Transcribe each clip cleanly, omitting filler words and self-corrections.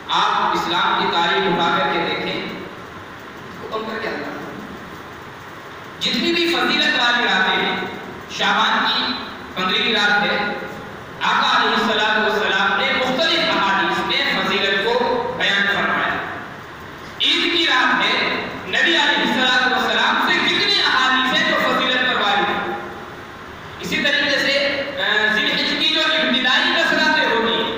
آپ اسلام کی تاریخ اٹھا کر کے دیکھیں، حکم کر کے اللہ جتنی بھی فضیلت والی راتیں ہیں، شعبان کی 15ویں رات ہے، آقا علیہ السلام نے مختلف احادیث میں فضیلت کو بیان فرمایا۔ عید کی رات ہے، نبی علیہ السلام سے کتنی احادیث ہیں جو فضیلت پر وارد ہیں۔ اسی طریقے سے ذی الحجہ کی جو ابتدائی 10 راتیں ہوتی ہیں،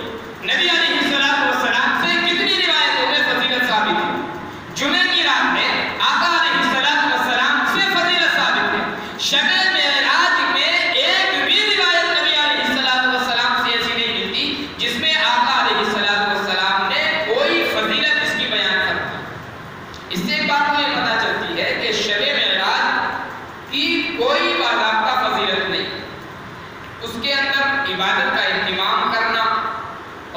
نبی علیہ السلام سے کتنی روایتوں میں فضیلت ثابت ہے۔ جمعہ کی رات ہے، آقا علیہ السلام سے فضیلت ثابت ہے۔ شب معراج میں ایک بھی روایت نبی علیہ السلام سے ایسی نہیں ملتی جس میں آقا علیہ السلام نے کوئی فضیلت اس کی بیان کر دی۔ اس سے ایک بات مجھے پتہ چلتی ہے کہ شب معراج کی کوئی باضابطہ فضیلت نہیں، اس کے اندر عبادت کا اہتمام کرنا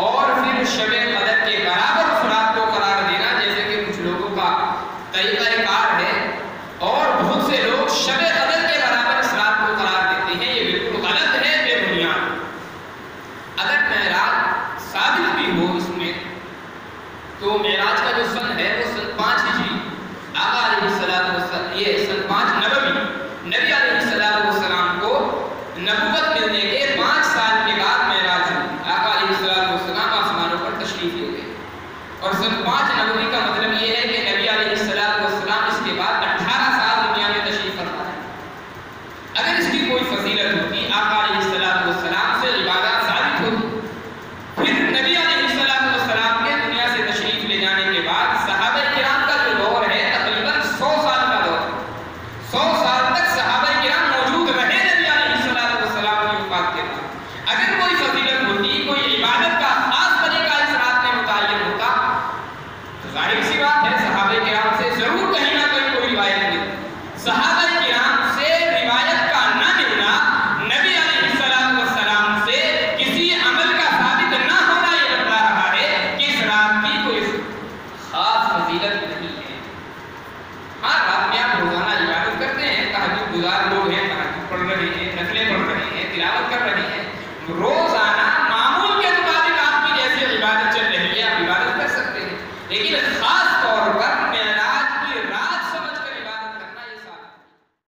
اور پھر شب قدر کے برابر اس رات کو قرار دینا، جیسے کہ کچھ لوگوں کا طریقہ کار ہے، اور بہت سے لوگ شب قدر کے برابر اس رات کو قرار دیتے ہیں، یہ بالکل غلط ہے، بے بنیاد۔ اگر معراج ثابت بھی ہو اس میں، تو معراج کا جو سن ہے وہ سن 5 ہجری، آقا علیہ السلام یہ سن 5 نبوی، نبی علیہ السلام کو نبوت ملنے کے 5 سال کے بعد معراج ہوئی، آقا علیہ السلام آسمانوں پر تشریف لے گئے، اور سن 5 نبوی کا